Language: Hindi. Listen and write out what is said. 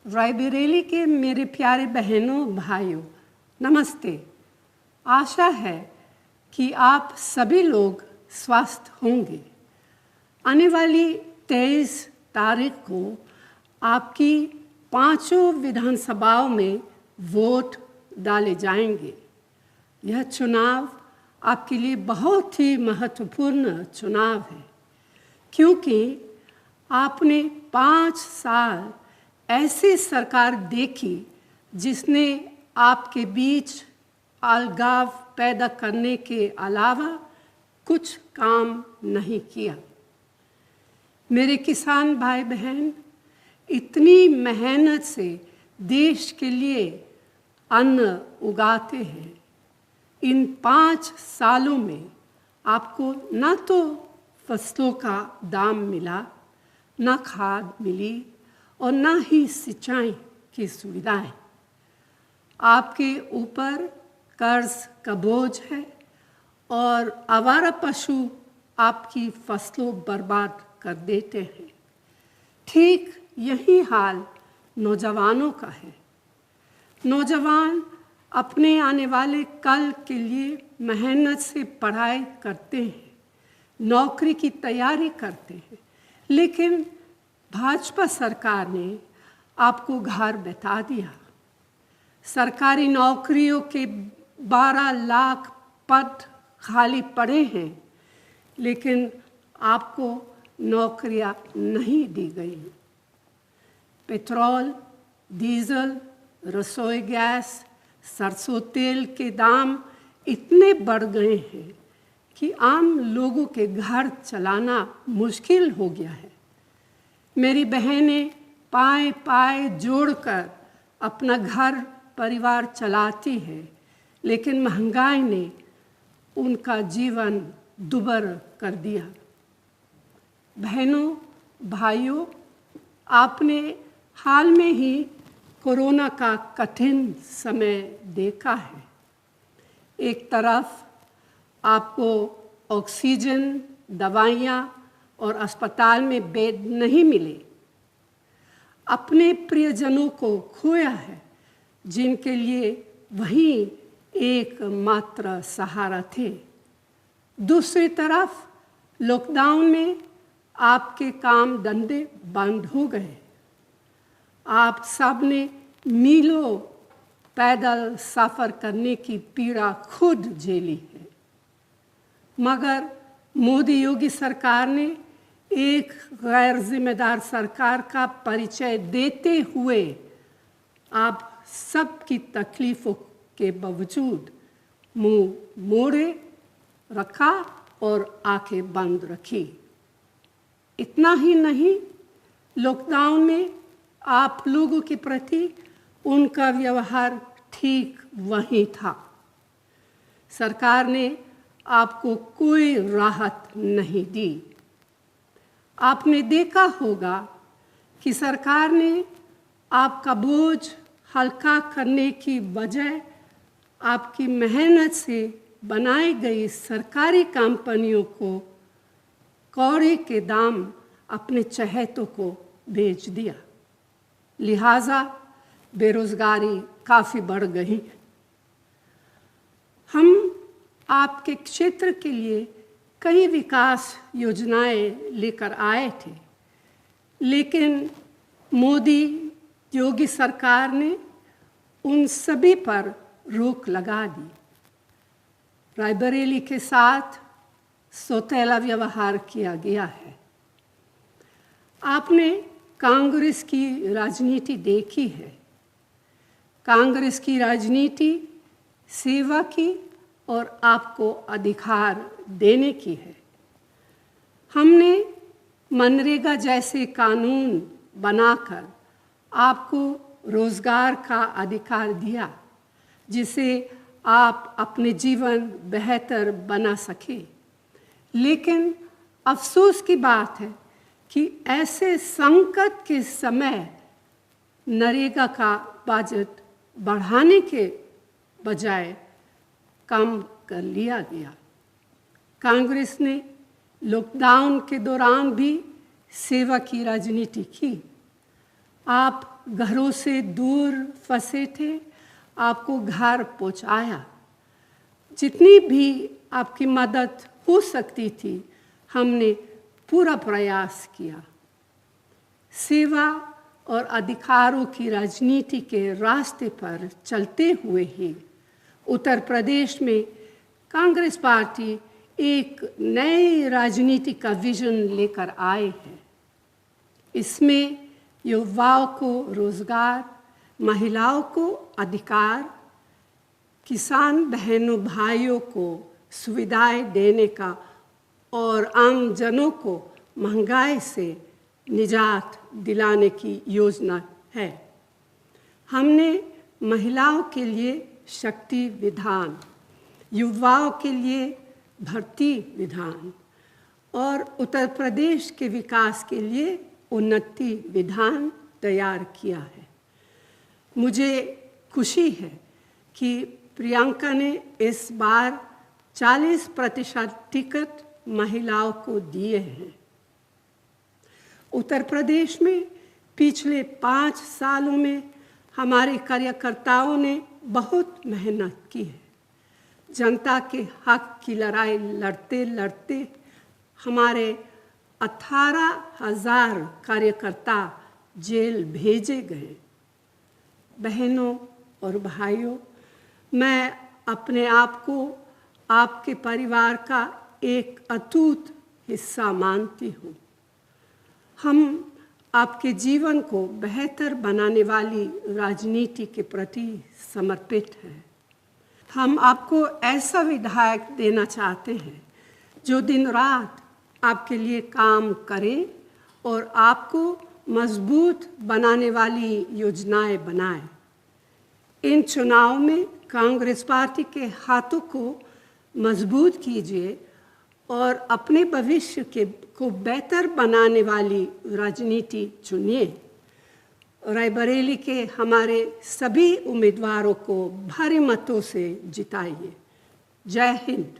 रायबरेली के मेरे प्यारे बहनों भाइयों, नमस्ते। आशा है कि आप सभी लोग स्वस्थ होंगे। आने वाली 23 तारीख को आपकी 5 विधानसभाओं में वोट डाले जाएंगे। यह चुनाव आपके लिए बहुत ही महत्वपूर्ण चुनाव है, क्योंकि आपने 5 साल ऐसी सरकार देखी जिसने आपके बीच अलगाव पैदा करने के अलावा कुछ काम नहीं किया। मेरे किसान भाई बहन इतनी मेहनत से देश के लिए अन्न उगाते हैं। इन 5 सालों में आपको न तो फसलों का दाम मिला, न खाद मिली और न ही सिंचाई की सुविधाएं। आपके ऊपर कर्ज का बोझ है और आवारा पशु आपकी फसलों बर्बाद कर देते हैं। ठीक यही हाल नौजवानों का है। नौजवान अपने आने वाले कल के लिए मेहनत से पढ़ाई करते हैं, नौकरी की तैयारी करते हैं, लेकिन भाजपा सरकार ने आपको घर बैठा दिया। सरकारी नौकरियों के 12 लाख पद खाली पड़े हैं, लेकिन आपको नौकरियां नहीं दी गई। पेट्रोल, डीजल, रसोई गैस, सरसों तेल के दाम इतने बढ़ गए हैं कि आम लोगों के घर चलाना मुश्किल हो गया है। मेरी बहनें पाए पाए जोड़कर अपना घर परिवार चलाती हैं, लेकिन महंगाई ने उनका जीवन दुभर कर दिया। बहनों भाइयों, आपने हाल में ही कोरोना का कठिन समय देखा है। एक तरफ आपको ऑक्सीजन, दवाइयाँ और अस्पताल में बेड नहीं मिले। अपने प्रियजनों को खोया है, जिनके लिए वही एकमात्र सहारा थे। दूसरी तरफ लॉकडाउन में आपके काम धंधे बंद हो गए। आप सब ने मीलों पैदल सफ़र करने की पीड़ा खुद झेली है, मगर मोदी योगी सरकार ने एक गैर जिम्मेदार सरकार का परिचय देते हुए आप सबकी तकलीफ़ों के बावजूद मुंह मोड़े रखा और आंखें बंद रखी। इतना ही नहीं, लॉकडाउन में आप लोगों के प्रति उनका व्यवहार ठीक वही था। सरकार ने आपको कोई राहत नहीं दी। आपने देखा होगा कि सरकार ने आपका बोझ हल्का करने की बजाय आपकी मेहनत से बनाई गई सरकारी कंपनियों को कौड़े के दाम अपने चहेतों को बेच दिया। लिहाजा बेरोजगारी काफ़ी बढ़ गई। हम आपके क्षेत्र के लिए कई विकास योजनाएं लेकर आए थे, लेकिन मोदी योगी सरकार ने उन सभी पर रोक लगा दी। रायबरेली के साथ सौतेला व्यवहार किया गया है। आपने कांग्रेस की राजनीति देखी है। कांग्रेस की राजनीति सेवा की और आपको अधिकार देने की है। हमने मनरेगा जैसे कानून बनाकर आपको रोजगार का अधिकार दिया, जिसे आप अपने जीवन बेहतर बना सके। लेकिन अफसोस की बात है कि ऐसे संकट के समय नरेगा का बजट बढ़ाने के बजाय कम कर लिया गया। कांग्रेस ने लॉकडाउन के दौरान भी सेवा की राजनीति की। आप घरों से दूर फंसे थे, आपको घर पहुंचाया। जितनी भी आपकी मदद हो सकती थी, हमने पूरा प्रयास किया। सेवा और अधिकारों की राजनीति के रास्ते पर चलते हुए ही उत्तर प्रदेश में कांग्रेस पार्टी एक नई राजनीति का विजन लेकर आए हैं। इसमें युवाओं को रोजगार, महिलाओं को अधिकार, किसान बहनों भाइयों को सुविधाएं देने का और आम जनों को महंगाई से निजात दिलाने की योजना है। हमने महिलाओं के लिए शक्ति विधान, युवाओं के लिए भर्ती विधान और उत्तर प्रदेश के विकास के लिए उन्नति विधान तैयार किया है। मुझे खुशी है कि प्रियंका ने इस बार 40% टिकट महिलाओं को दिए हैं। उत्तर प्रदेश में पिछले 5 सालों में हमारे कार्यकर्ताओं ने बहुत मेहनत की है। जनता के हक की लड़ाई लड़ते लड़ते हमारे 18,000 कार्यकर्ता जेल भेजे गए। बहनों और भाइयों, मैं अपने आप को आपके परिवार का एक अटूट हिस्सा मानती हूँ। हम आपके जीवन को बेहतर बनाने वाली राजनीति के प्रति समर्पित हैं। हम आपको ऐसा विधायक देना चाहते हैं जो दिन रात आपके लिए काम करे और आपको मजबूत बनाने वाली योजनाएं बनाए। इन चुनाव में कांग्रेस पार्टी के हाथों को मजबूत कीजिए और अपने भविष्य को बेहतर बनाने वाली राजनीति चुनिए। रायबरेली के हमारे सभी उम्मीदवारों को भारी मतों से जिताइए। जय हिंद।